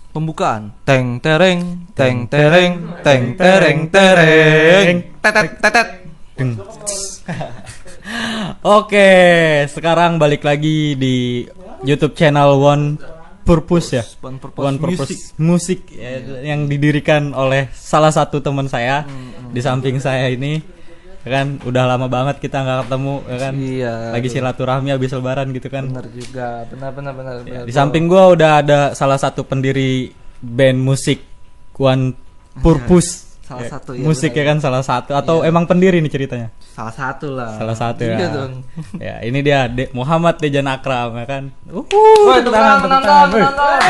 Pembukaan. Teng tereng, teng tereng, teng tereng tereng. Tetet tetet. Deng. Oke, sekarang balik lagi di YouTube channel One Purpose ya. One Purpose Musik ya, yang didirikan oleh salah satu teman saya di samping saya ini. Ya kan udah lama banget kita nggak ketemu ya kan. Iya. Lagi silaturahmi habis lebaran gitu kan. Benar juga. Benar. Ya, di samping gua udah ada salah satu pendiri band musik One Purpose. Salah satu ya, musik benar. Ya kan salah satu atau emang pendiri nih ceritanya? Salah satu lah. Salah satu Iya ya. dong. Ya, ini dia Muhammad Dejan Akram ya kan. Woi, Tepuk tangan, tepuk tangan. Woi.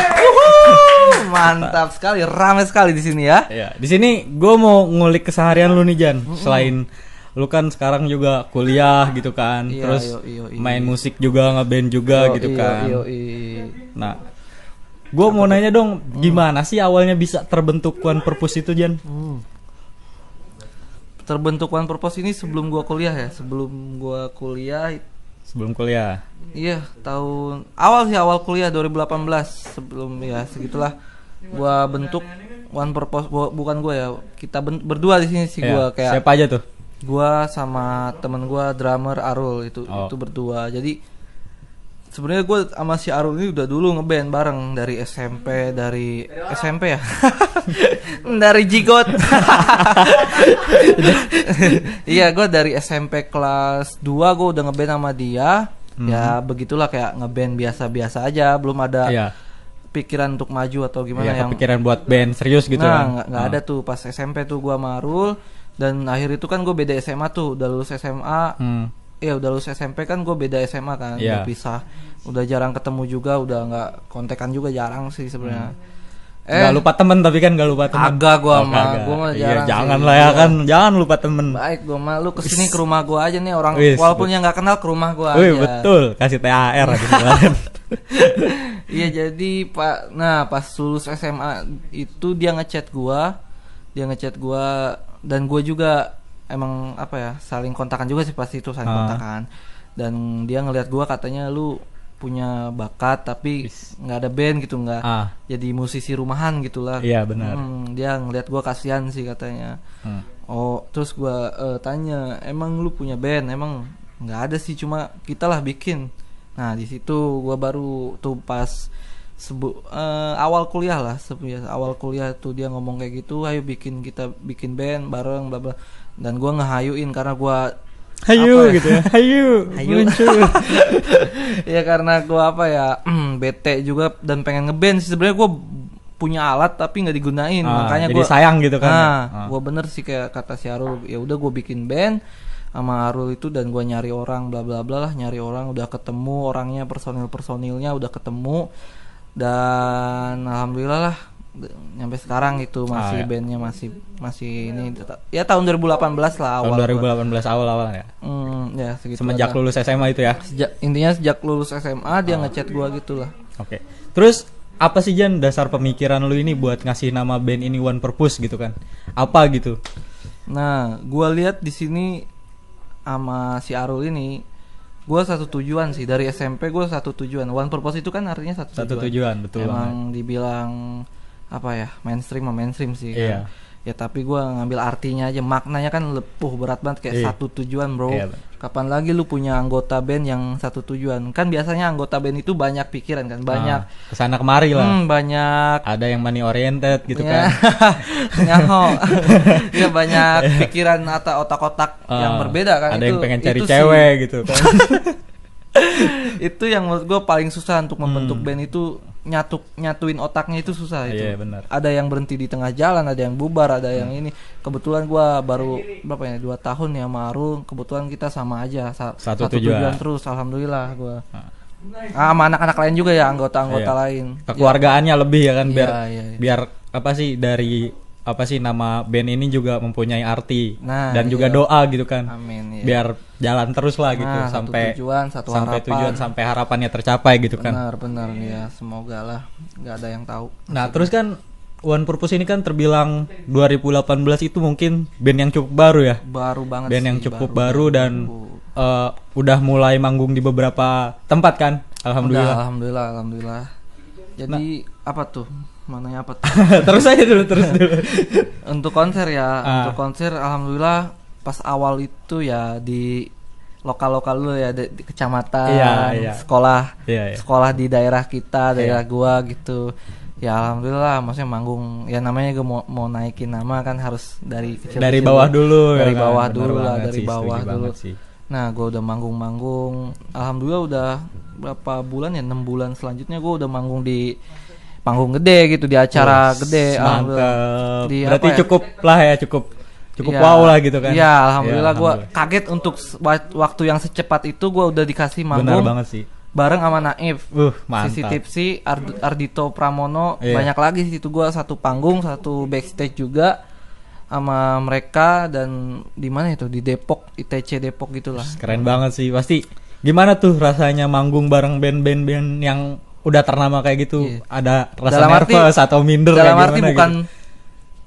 Mantap sekali, ramai sekali di sini ya. Ya, di sini gue mau ngulik keseharian lu nih Jan. Selain lu kan sekarang juga kuliah gitu kan, Iya, terus yo. main musik juga, ngeband juga gitu kan. Yo. Nah, gue mau nanya dong, gimana sih awalnya bisa terbentuk One Purpose itu Jan? Terbentuk One Purpose ini sebelum gua kuliah ya. Sebelum gua kuliah, Sebelum kuliah. iya awal kuliah 2018. Sebelum ya segitulah gua bentuk One Purpose. Bukan gua ya, kita berdua di sini sih Ya, gua kayak. siapa aja tuh? Gua sama temen gua drummer Arul itu berdua. Jadi sebenarnya gue sama si Arul ini udah dulu ngeband bareng dari SMP ya. Dari Jigot. Iya, gue dari SMP kelas 2 gue udah ngeband sama dia. Ya begitulah, kayak ngeband biasa-biasa aja, belum ada pikiran untuk maju atau gimana yang kepikiran buat band serius gitu kan. Nggak ada tuh pas SMP tuh gue sama Arul. Dan akhir itu kan gue beda SMA tuh, udah lulus SMA. Ya udah lulus SMP kan gue beda SMA kan, udah pisah, udah jarang ketemu juga, udah nggak kontekan juga, jarang sih sebenarnya. Gak lupa temen tapi kan gak lupa temen. Agak gue mah jarang. Jangan sih. lah ya kan, jangan lupa temen. Baik, gue mah lu kesini ke rumah gue aja nih orang, walaupun yang nggak kenal ke rumah gue aja. Wih betul, kasih THR aja kemarin. Iya jadi pas lulus SMA itu dia ngechat gue dan gue juga emang apa ya, saling kontakan juga sih pasti itu, saling kontakan. Dan dia ngelihat gue, katanya lu punya bakat tapi nggak ada band gitu, nggak jadi musisi rumahan gitulah. Iya benar. Dia ngelihat gue kasihan sih katanya. Terus gue tanya, emang lu punya band? Emang nggak ada sih, cuma kita lah bikin. Nah di situ gue baru tuh pas awal kuliah tuh dia ngomong kayak gitu, ayo kita bikin band bareng bla bla. Dan gue ngehayuin karena gue gitu ya. Hayu muncul. Ya karena gue bete juga dan pengen ngeband sih sebenarnya. Gue punya alat tapi nggak digunain, makanya jadi gue sayang gitu kan. Gue bener sih kayak kata si Arul, ya udah gue bikin band sama Arul itu, dan gue nyari orang bla bla bla lah, nyari orang, udah ketemu orangnya, personilnya udah ketemu, dan alhamdulillah lah nyampe sekarang itu masih bandnya masih ini ya tahun 2018 lah awal. Tahun 2018 awal ya. Ya segitu. Semenjak lulus SMA itu ya. Sejak lulus SMA dia ngechat gua gitulah. Oke. Terus apa sih Jan dasar pemikiran lu ini buat ngasih nama band ini One Purpose gitu kan? Apa gitu? Nah, gua lihat di sini sama si Arul ini, gue satu tujuan sih dari SMP. Gue satu tujuan. One Purpose itu kan artinya satu tujuan. Betul. Emang dibilang apa ya, mainstream sih kan. Ya tapi gue ngambil artinya aja, maknanya kan berat banget kayak satu tujuan bro. Kapan lagi lu punya anggota band yang satu tujuan? Kan biasanya anggota band itu banyak pikiran kan, banyak kesana kemari lah. Banyak ada yang money oriented gitu kan. Ya banyak pikiran atau otak-otak yang berbeda kan. Ada yang pengen cari cewek gitu kan. Itu yang menurut gue paling susah untuk membentuk band itu, nyatuin otaknya itu susah itu. Iya, benar. Ada yang berhenti di tengah jalan, ada yang bubar, ada yang ini. Kebetulan gue baru 2 tahun ya sama Arul, kebetulan kita sama aja satu tujuan terus, alhamdulillah gue. Sama anak-anak lain juga ya, anggota-anggota lain. Kekeluargaannya lebih ya kan, biar apa sih nama band ini juga mempunyai arti dan juga doa gitu kan. Amin, biar jalan terus lah gitu sampai tujuan sampai harapannya tercapai gitu kan. Benar ya, semoga lah, nggak ada yang tahu. Nah terus kan One Purpose ini kan terbilang 2018 itu mungkin band yang cukup baru ya. Baru banget. Band yang cukup baru dan udah mulai manggung di beberapa tempat kan. Alhamdulillah. Alhamdulillah. Jadi apa tuh? Mana apa tuh? Terus aja dulu, terus dulu. Untuk konser ya, untuk konser alhamdulillah pas awal itu ya di lokal-lokal dulu ya di kecamatan, sekolah di daerah kita, daerah gua gitu. Ya alhamdulillah, maksudnya manggung ya namanya gue mau naikin nama kan harus dari kecil. Dari bawah dulu. Dari ya bawah kan? dulu lah, dari sih, bawah dulu. sih. Nah, gue udah manggung. Alhamdulillah udah berapa bulan ya? 6 bulan selanjutnya gue udah manggung di panggung gede gitu, di acara gede. Mantap. Di berarti apa ya? cukup lah ya, cukup ya, wow lah gitu kan. Iya, alhamdulillah gue kaget untuk waktu yang secepat itu gue udah dikasih manggung. Benar banget sih. Bareng sama Naif, mantap. Sisi Tipsi, Ardito Pramono, banyak lagi di situ gue satu panggung, satu backstage juga sama mereka. Dan di mana itu, di Depok, ITC Depok gitulah. Keren banget sih, pasti. Gimana tuh rasanya manggung bareng band-band yang udah ternama kayak gitu? Ada rasa nervous atau minder kayak gimana? Dalam arti bukan gitu?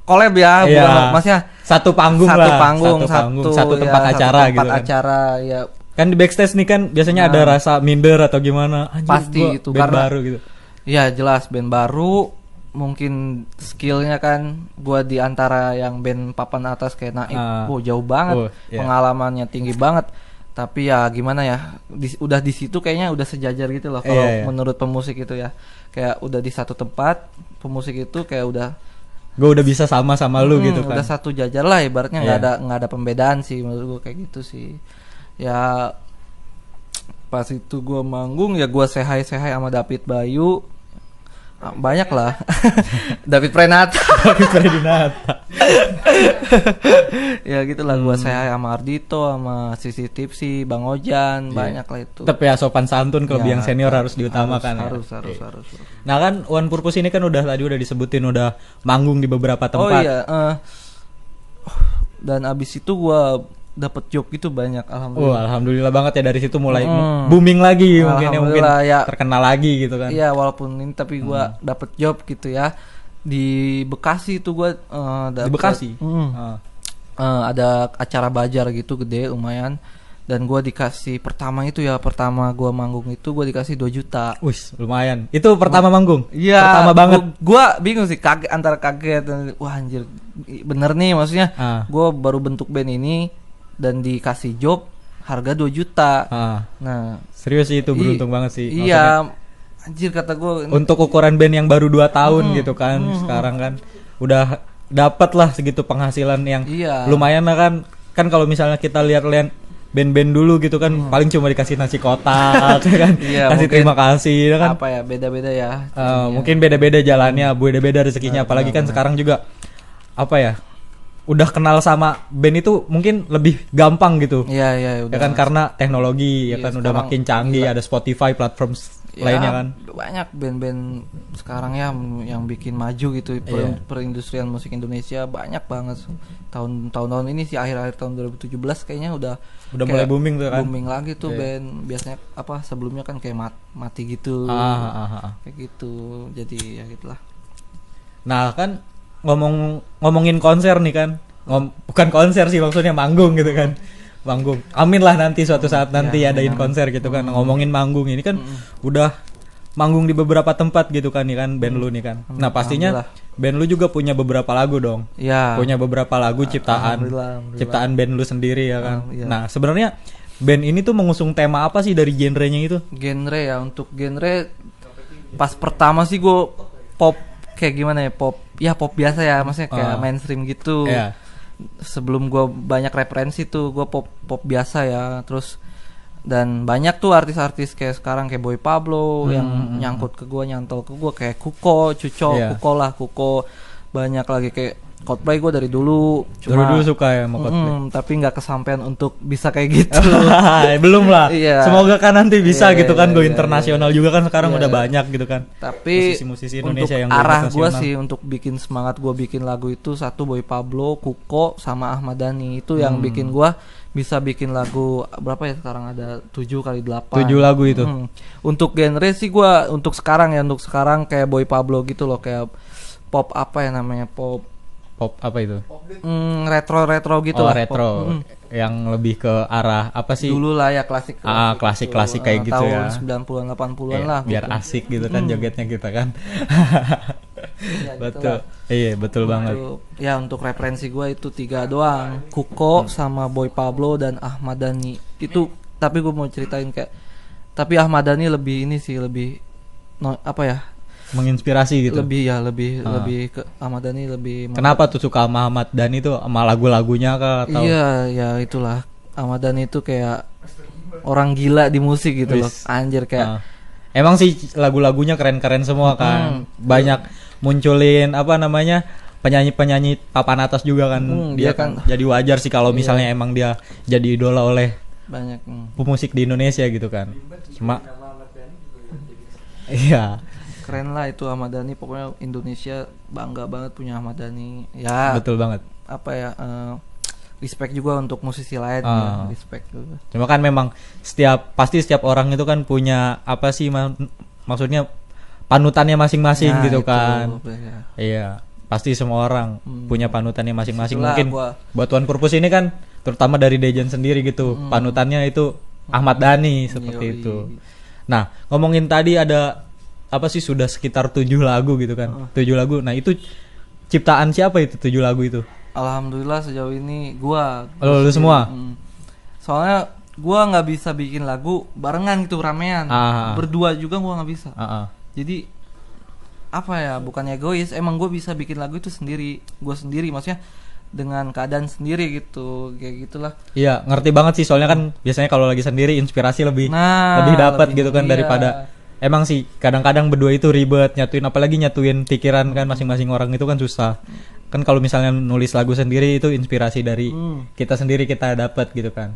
Collab ya, bukan maksudnya satu panggung, satu tempat acara gitu kan. Ya. Kan di backstage nih kan biasanya ada rasa minder atau gimana? Anjir, pasti itu band karena baru gitu. Ya jelas band baru, mungkin skillnya kan gua di antara yang band papan atas kayak Naif, jauh banget, pengalamannya tinggi banget. Tapi ya gimana ya, udah di situ kayaknya udah sejajar gitu loh kalau menurut pemusik itu ya. Kayak udah di satu tempat, pemusik itu kayak udah gue udah bisa sama lu gitu kan. Udah satu jajar lah ibaratnya, nggak ada pembedaan sih menurut gue kayak gitu sih. Ya pas itu gue manggung ya gue say hi sama David Bayu, banyak lah. David Prenata. Ya gitulah, gue say hi sama Ardito, sama Sisi Tipsi, Bang Ojan, banyak lah itu. Tapi ya sopan santun kalau yang senior harus diutamakan. Harus. Nah kan One Purpose ini kan udah disebutin udah manggung di beberapa tempat. Oh iya. Dan abis itu gue dapat job gitu banyak, alhamdulillah. Alhamdulillah banget ya, dari situ mulai booming lagi mungkin ya, terkenal lagi gitu kan. Iya, walaupun ini tapi gua dapat job gitu ya. Di Bekasi itu gua di Bekasi. Ada acara Bajar gitu gede lumayan, dan gua dikasih pertama gua manggung itu gua dikasih 2 juta. Wih, lumayan. Itu pertama manggung. Iya, pertama banget. Gua bingung sih, antara kaget dan wah anjir, bener nih maksudnya. Gua baru bentuk band ini dan dikasih job harga 2 juta. Nah, serius sih itu, beruntung banget sih. Iya, anjir kata gue. Untuk ukuran band yang baru 2 tahun gitu kan, sekarang kan udah dapat lah segitu penghasilan yang lumayan lah kan. Kan kalau misalnya kita lihat band-band dulu gitu kan, paling cuma dikasih nasi kotak kan. Kasih terima kasih kan. Apa ya, beda-beda ya. Mungkin beda-beda jalannya, beda-beda rezekinya, apalagi kan sekarang juga apa ya? Udah kenal sama band itu mungkin lebih gampang gitu. Iya, ya kan, karena teknologi ya kan udah makin canggih, ada Spotify, platform lainnya kan. Banyak band-band sekarang ya yang bikin maju gitu perindustrian musik Indonesia, banyak banget. Tahun-tahun ini sih, akhir-akhir tahun 2017 kayaknya udah mulai booming tuh kan. Booming lagi tuh band. Biasanya sebelumnya kan kayak mati gitu. Kayak gitu. Jadi ya gitulah. Nah, kan ngomongin konser nih kan, bukan konser sih maksudnya, manggung gitu kan, manggung. Amin lah nanti suatu saat nanti adain konser gitu kan. Ngomongin manggung ini kan udah manggung di beberapa tempat gitu kan nih kan, band lu nih kan. Nah pastinya band lu juga punya beberapa lagu dong. Punya beberapa lagu ciptaan band lu sendiri ya kan. Nah sebenarnya band ini tuh mengusung tema apa sih dari genrenya itu? Genre ya, untuk genre pas pertama sih gue pop, kayak gimana ya, pop biasa ya, maksudnya kayak mainstream gitu. Sebelum gue banyak referensi tuh, gue pop biasa ya. Terus dan banyak tuh artis-artis kayak sekarang kayak Boy Pablo yang nyantol ke gue kayak Kuko, Kuko. Banyak lagi kayak Coldplay, gue dari dulu suka ya sama Coldplay. Tapi nggak kesampean untuk bisa kayak gitu. Belum lah. Semoga kan nanti bisa gitu kan, go internasional juga kan sekarang udah banyak gitu kan. Tapi musisi Indonesia untuk yang arah gue sih, untuk bikin semangat gue bikin lagu itu, satu Boy Pablo, Kuko, sama Ahmad Dhani. Itu yang bikin gue bisa bikin lagu berapa ya sekarang, ada 7 kali 8. 7 lagu itu. Untuk genre sih gue untuk sekarang kayak Boy Pablo gitu loh, kayak pop apa ya namanya, pop apa itu? Retro gitu lah. Retro. Yang lebih ke arah apa sih? Dulu lah ya, klasik kayak gitu ya. Tahun 90-an 80-an lah. Biar gitu. Asik gitu kan jogetnya kita kan. Ya, Betul. gitulah. Iya, betul banget. Ya untuk referensi gue itu 3 doang, Kuko sama Boy Pablo dan Ahmad Dhani itu. Tapi gue mau ceritain kayak, tapi Ahmad Dhani lebih ini sih, lebih apa ya, Menginspirasi gitu. lebih ke Ahmad Dhani lebih Kenapa tuh suka sama Ahmad Dhani tuh, sama lagu-lagunya kah atau? Iya ya itulah, Ahmad Dhani itu kayak orang gila di musik gitu loh, Wis. anjir kayak. Emang sih lagu-lagunya keren-keren semua kan. Banyak munculin apa namanya? Penyanyi-penyanyi papan atas juga kan. Dia Dia kan kan jadi wajar sih kalau misalnya emang dia jadi idola oleh banyak. pemusik di Indonesia gitu kan. Cuma iya, Keren lah itu Ahmad Dhani, pokoknya Indonesia bangga banget punya Ahmad Dhani. Ya betul banget. apa ya, respect juga untuk musisi lain ya, respect juga. Cuma kan memang pasti setiap orang itu kan punya apa sih maksudnya panutannya masing-masing Nah, gitu itu, kan. ya. Iya, pasti semua orang punya panutannya masing-masing. Itulah Mungkin buat Tuan Purpose ini kan terutama dari Dejan sendiri gitu. Panutannya itu Ahmad Dhani seperti Yoi. itu. Nah, ngomongin tadi ada apa sih, sudah sekitar 7 lagu gitu kan. 7 lagu. Nah, itu ciptaan siapa itu 7 lagu itu? Alhamdulillah sejauh ini gua Lu semua? Soalnya gua nggak bisa bikin lagu barengan gitu, ramean. Berdua juga gua nggak bisa. Jadi apa ya, bukan egois, emang gue bisa bikin lagu itu sendiri, gue sendiri, maksudnya dengan keadaan sendiri gitu, kayak gitulah. Iya, ngerti banget sih, soalnya kan biasanya kalau lagi sendiri inspirasi lebih Nah, dapat gitu kan iya. daripada emang sih kadang-kadang berdua itu ribet nyatuin pikiran kan masing-masing orang itu kan susah. Kan kalau misalnya nulis lagu sendiri itu inspirasi dari kita sendiri kita dapat gitu kan.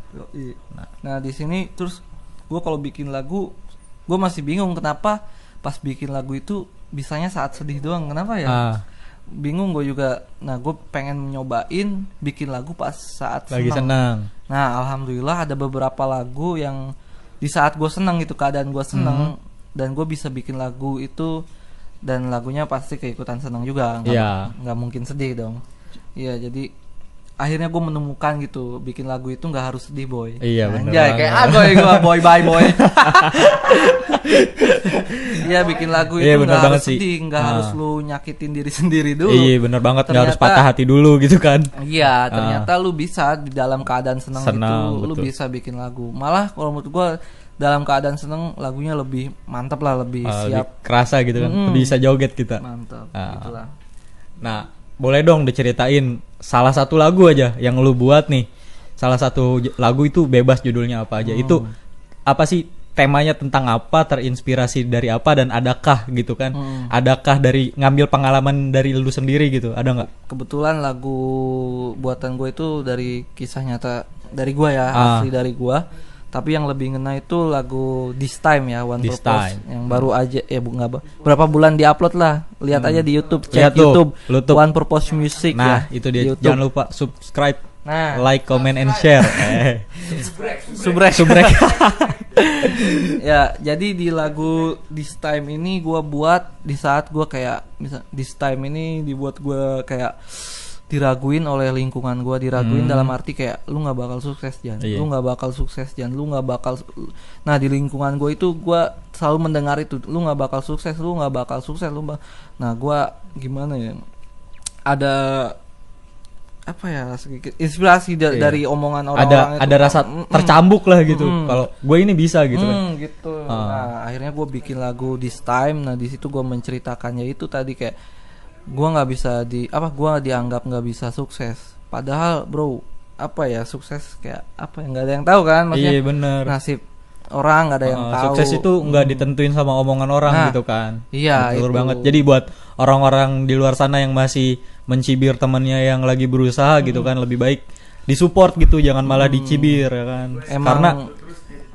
Nah di sini terus gue kalau bikin lagu, gue masih bingung kenapa pas bikin lagu itu bisanya saat sedih doang, kenapa ya? Bingung gue juga. Nah gue pengen nyobain bikin lagu pas saat Lagi senang. Nah alhamdulillah ada beberapa lagu yang di saat gue senang gitu, keadaan gue senang, dan gue bisa bikin lagu itu, dan lagunya pasti keikutan senang juga, nggak mungkin sedih dong. Iya, jadi akhirnya gue menemukan gitu, bikin lagu itu nggak harus sedih, boy. Iya benar. Anjay, kayak gue boy bye boy. Iya, bikin lagu itu nggak harus sedih, nggak harus lu nyakitin diri sendiri dulu. Iya benar banget, nggak harus patah hati dulu gitu kan. Iya, ternyata lu bisa di dalam keadaan senang itu, betul. lu bisa bikin lagu. Malah kalau menurut gue dalam keadaan senang lagunya lebih mantap lah, lebih siap, lebih kerasa gitu kan, lebih bisa joget kita. mantap. Itulah. Nah, boleh dong diceritain salah satu lagu aja yang lu buat nih. Salah satu lagu itu bebas judulnya apa aja. Itu apa sih, temanya tentang apa, terinspirasi dari apa, dan adakah gitu kan? Adakah dari ngambil pengalaman dari lu sendiri gitu? Ada nggak? Kebetulan lagu buatan gue itu dari kisah nyata dari gue ya, asli dari gue. Tapi yang lebih ngena itu lagu This Time ya, One This Purpose, Time. yang baru aja ya, berapa bulan diupload lah. Lihat aja di YouTube, cek Lihat tuh, YouTube YouTube. One Purpose Music. Nah, ya, itu dia. YouTube. Jangan lupa subscribe, like, comment, and share. Subrek. Ya, jadi di lagu This Time ini gue buat di saat gue kayak, misal This Time ini dibuat gue kayak diraguin oleh lingkungan gue, diraguin dalam arti kayak lu nggak bakal sukses Jan, lu nggak bakal sukses Jan, lu nggak bakal. Nah di lingkungan gue itu gue selalu mendengar itu, lu nggak bakal sukses, lu nggak bakal sukses, Nah gue gimana ya, ada apa ya, sedikit inspirasi dari omongan orang-orang Ada rasa tercambuk lah gitu. Kalau gue ini bisa gitu kan. Gitu. Nah akhirnya gue bikin lagu This Time. Nah di situ gue menceritakannya itu tadi kayak gue nggak bisa gue dianggap nggak bisa sukses, padahal bro apa ya, sukses kayak apa ya, nggak ada yang tahu kan, maksudnya Iya bener. nasib orang nggak ada yang tahu. Sukses itu nggak ditentuin sama omongan orang gitu kan. Iya, betul itu. banget. Jadi buat orang-orang di luar sana yang masih mencibir temannya yang lagi berusaha gitu kan, lebih baik disupport gitu, jangan malah dicibir ya kan.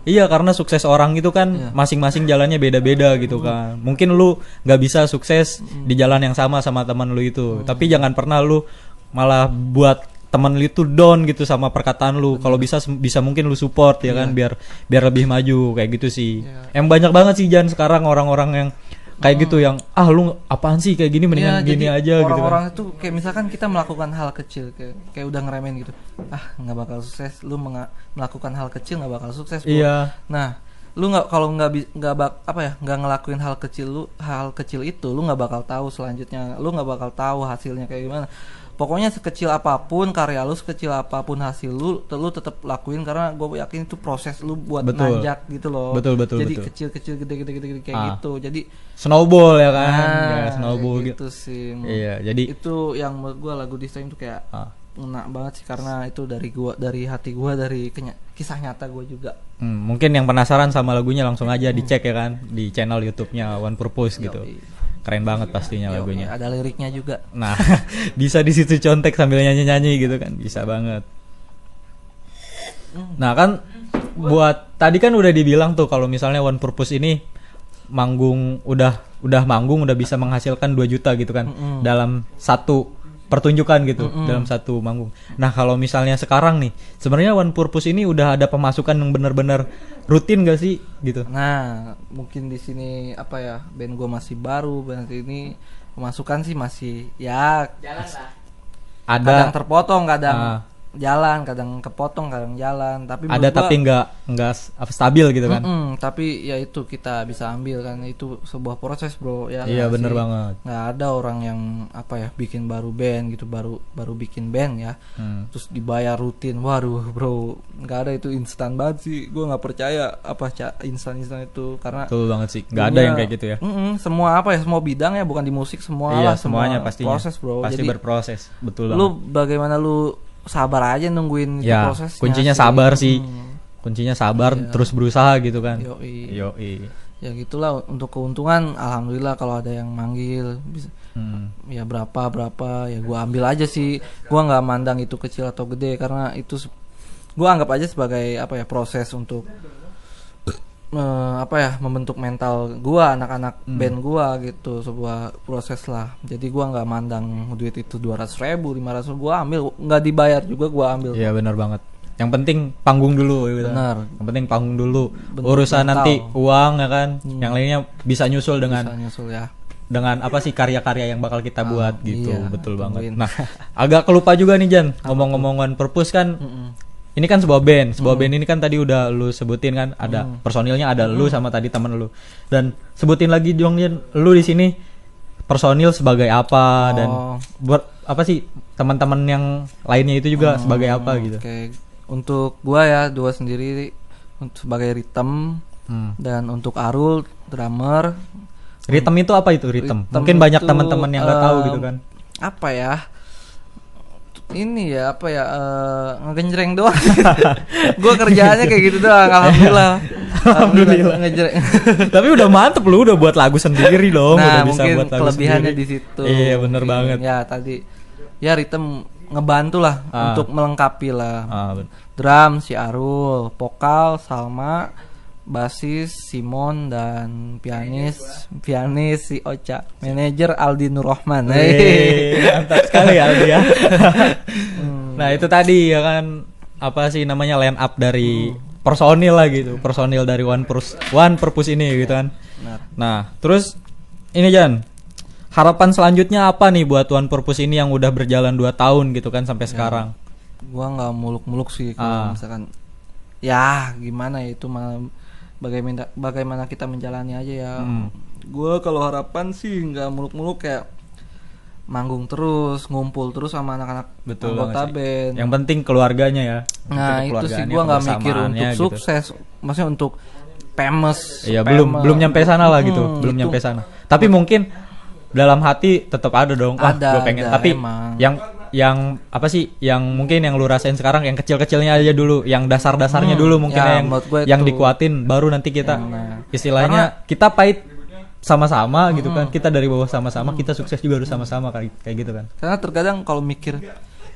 Karena sukses orang itu kan masing-masing jalannya beda-beda gitu kan. Mungkin lu nggak bisa sukses di jalan yang sama teman lu itu, tapi jangan pernah lu malah buat teman lu itu down gitu sama perkataan lu. Kalau bisa mungkin lu support ya kan, biar lebih maju kayak gitu sih. Yang banyak banget sih Jan sekarang orang-orang yang kayak gitu, yang lu apaan sih kayak gini, mendingan gini aja gitu kan. Orang-orang itu kayak misalkan kita melakukan hal kecil kayak udah ngeremehin gitu, nggak bakal sukses, lu melakukan hal kecil nggak bakal sukses bro. Iya. Nah lu nggak kalau nggak ngelakuin hal kecil itu lu nggak bakal tahu selanjutnya, lu nggak bakal tahu hasilnya kayak gimana. Pokoknya sekecil apapun karya lu, sekecil apapun hasil lu tetap lakuin, karena gue yakin itu proses lu buat nanjak gitu loh. Betul. Jadi kecil gede kayak gitu. Jadi snowball ya kan, ya, snowball gitu sih. Iya, jadi itu yang menurut gue lagu This Time tuh kayak ngena banget sih, karena itu dari hati gue, dari kisah nyata gue juga. Mungkin yang penasaran sama lagunya langsung aja dicek ya kan di channel YouTube-nya One Purpose gitu. Keren banget pastinya lagunya. Ada liriknya juga. Nah, bisa di situ contek sambil nyanyi-nyanyi gitu kan, bisa banget. Nah kan buat tadi kan udah dibilang tuh kalau misalnya One Purpose ini manggung udah manggung udah bisa menghasilkan 2 juta gitu kan dalam satu pertunjukan gitu, dalam satu manggung. Nah kalau misalnya sekarang nih sebenarnya One Purpose ini udah ada pemasukan yang benar-benar rutin gak sih gitu? Nah mungkin di sini apa ya, band gue masih baru, band ini pemasukan sih masih ya jalan lah. Ada kadang terpotong, kadang jalan, kadang kepotong, kadang jalan, tapi ada tapi nggak stabil gitu kan. Tapi ya itu kita bisa ambil kan, itu sebuah proses bro ya. Iya bener banget. Nggak ada orang yang apa ya bikin baru band gitu, baru bikin band ya terus dibayar rutin. Waduh bro, nggak ada, itu instan banget sih. Gue nggak percaya apa instan itu, karena betul banget sih, nggak ada yang kayak gitu ya. Semua apa ya, semua bidang ya, bukan di musik semua iya, lah, semuanya pastinya proses bro. pasti jadi beproses, betul banget. Lu bagaimana lu sabar aja nungguin ya, prosesnya. Kuncinya sih. Sabar sih. Kuncinya sabar, terus berusaha gitu kan. Yoi. Ya gitulah. Untuk keuntungan alhamdulillah kalau ada yang manggil bisa. Ya berapa ya gua ambil aja sih. Gua nggak mandang itu kecil atau gede, karena itu gua anggap aja sebagai apa ya, proses untuk membentuk mental gua, anak-anak band gua gitu, sebuah proses lah. Jadi gua nggak mandang duit itu 200.000, 500.000, gua ambil, nggak dibayar juga gua ambil. Iya benar banget. Yang penting panggung dulu gitu. Benar. Yang penting panggung dulu. Bentuk urusan mental. Nanti uang ya kan. Yang lainnya bisa nyusul ya. Dengan apa sih karya-karya yang bakal kita buat gitu. Iya, betul banget. Nah, agak kelupa juga nih Jan. Ngomong-ngomong One Purpose kan. Ini kan sebuah band ini kan tadi udah lu sebutin kan, ada personilnya, ada lu sama tadi teman lu. Dan sebutin lagi dong Jan, lu di sini personil sebagai apa dan buat apa sih, teman-teman yang lainnya itu juga sebagai apa gitu. Oke. Untuk gua ya, dua sendiri sebagai rhythm dan untuk Arul drummer. Rhythm itu apa itu rhythm? Mungkin banyak teman-teman yang nggak tahu gitu kan. Apa ya? Ini ya apa ya, ngegenjreng doang. Gue kerjaannya kayak gitu doang. Alhamdulillah. Ngejreng. Tapi udah mantep lu, udah buat lagu sendiri dong. Nah, udah bisa mungkin buat lagu kelebihannya sendiri. di situ. Iya bener banget. Ya tadi ya ritme ngebantu lah untuk melengkapi lah. Drum si Arul, vokal Salma, basis Simon, dan pianis si Ocha, manajer Aldi Nurrohman. Mantap sekali Aldi ya. Nah itu tadi ya kan, apa sih namanya, line up dari personil lah gitu, personil dari One Purpose ini gitu kan. Nah terus ini Jan, harapan selanjutnya apa nih buat One Purpose ini yang udah berjalan 2 tahun gitu kan sampai sekarang? Gua nggak muluk-muluk sih kalau misalkan ya gimana ya, itu malah bagaimana kita menjalani aja ya. Gue kalau harapan sih nggak muluk-muluk, kayak manggung terus, ngumpul terus sama anak-anak anggota band. Yang penting keluarganya ya. Nah itu sih gue nggak mikir untuk gitu. Sukses, maksudnya untuk famous. Iya belum nyampe sana lah gitu, belum nyampe sana. Tapi mungkin dalam hati tetap ada dong. Gue pengen. Tapi emang. Yang apa sih yang mungkin yang lu rasain sekarang, yang kecil-kecilnya aja dulu, yang dasar-dasarnya dulu mungkin ya, yang dikuatin, baru nanti kita istilahnya karena kita pahit sama-sama gitu kan, kita dari bawah sama-sama, kita sukses juga harus sama-sama kayak gitu kan. Karena terkadang kalau mikir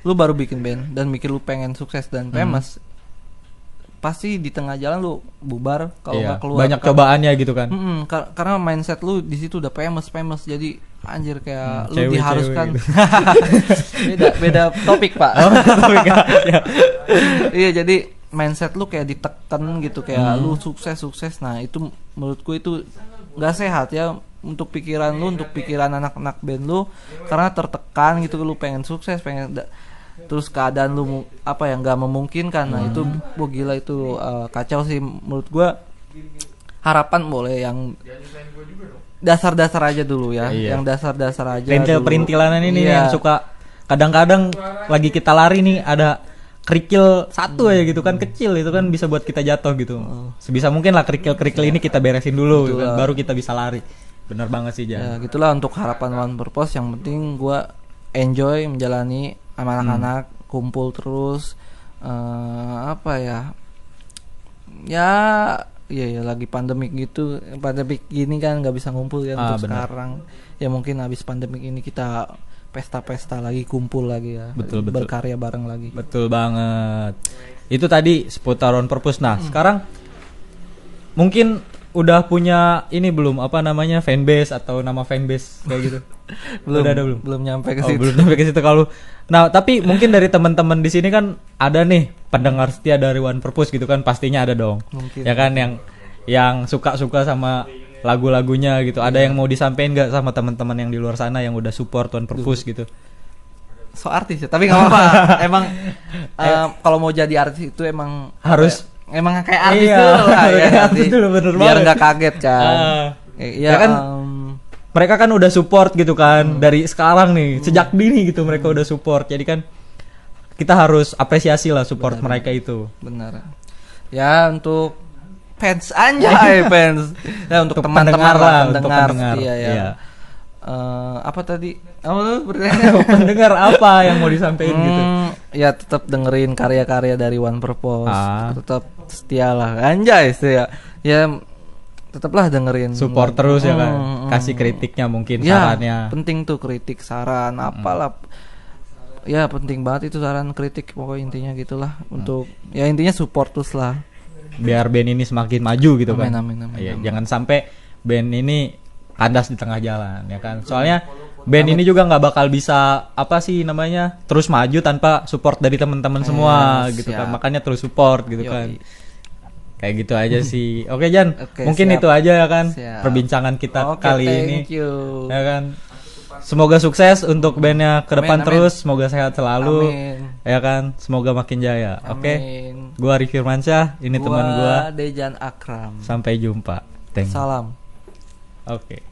lu baru bikin band dan mikir lu pengen sukses dan famous, pasti di tengah jalan lu bubar kalau nggak keluar. Banyak cobaannya gitu kan. Karena mindset lu di situ udah famous, jadi anjir kayak lu diharuskan gitu. beda topik Pak. Iya, jadi mindset lu kayak ditekan gitu, kayak lu sukses. Nah itu menurutku itu nggak sehat ya untuk pikiran lu, untuk pikiran anak-anak band lu, karena tertekan gitu, lu pengen sukses, terus keadaan lu apa yang nggak memungkinkan. Nah itu gila, itu kacau sih menurut gua. harapan boleh yang dasar-dasar aja dulu ya. Iya. Yang dasar-dasar aja Perintil-perintilan ini nih Iya. yang suka kadang-kadang lagi kita lari nih ada kerikil satu aja gitu kan, kecil itu kan bisa buat kita jatuh gitu. Sebisa mungkin lah kerikil-kerikil ini kita beresin dulu gitu kan, baru kita bisa lari. Bener banget sih Jan. Ya gitulah untuk harapan One Purpose. Yang penting gue enjoy menjalani sama anak-anak, kumpul terus. Apa ya? Ya lagi pandemik gitu, pandemik gini kan nggak bisa ngumpul ya untuk benar. sekarang. Ya mungkin habis pandemik ini kita pesta-pesta lagi, kumpul lagi ya, Betul. berkarya bareng lagi. Betul banget. Itu tadi seputar One Purpose. Nah, sekarang mungkin udah punya ini belum apa namanya fanbase atau nama fanbase kayak gitu? belum nyampe ke Oh, situ. belum sampai ke situ kalau. Nah, tapi mungkin dari teman-teman di sini kan ada nih pendengar setia dari One Purpose gitu kan, pastinya ada dong. Mungkin. Ya kan yang suka-suka sama lagu-lagunya gitu. Ada yang mau disampaikan nggak sama teman-teman yang di luar sana yang udah support One Purpose gitu? So artis ya, tapi nggak apa-apa. Emang kalau mau jadi artis itu emang Harus emang kayak artis Iya, dulu lah ya. kayak nanti. artis dulu, bener Biar banget. nggak kaget kan. Ya kan, mereka kan udah support gitu kan dari sekarang nih, sejak dini gitu mereka udah support. Jadi kan kita harus apresiasi lah support mereka itu. Benar. Ya untuk fans anjay fans. Ya untuk teman-teman lah, untuk pendengar. pendengar. Iya ya. Iya. Apa tadi? Apa tuh bertanya? Pendengar apa yang mau disampaikan gitu? Ya tetap dengerin karya-karya dari One Purpose. Tetap setia lah. Anjay setia. Ya tetaplah dengerin. Support terus ya kan. Kasih kritiknya mungkin, Ya, sarannya. penting tuh kritik, saran, apalah. Ya penting banget itu saran, kritik, pokoknya intinya gitulah. Untuk ya intinya support terus lah. Biar band ini semakin maju gitu kan. Amin. Iya, jangan sampai band ini kandas di tengah jalan ya kan. Soalnya band ini juga nggak bakal bisa apa sih namanya terus maju tanpa support dari teman-teman semua gitu kan. Makanya terus support gitu kan. Kayak gitu aja sih. Oke Jan, mungkin siap. itu aja ya kan Siap. perbincangan kita Oke, kali thank ini. you. Ya kan. Semoga sukses untuk bandnya ke depan Amin. terus. Semoga sehat selalu. Amin. Ya kan. Semoga makin jaya. Oke. Amin. Gua Arif Firmansyah. Ini teman gua. Dejan Akram. Sampai jumpa. Thank you. Salam. Oke.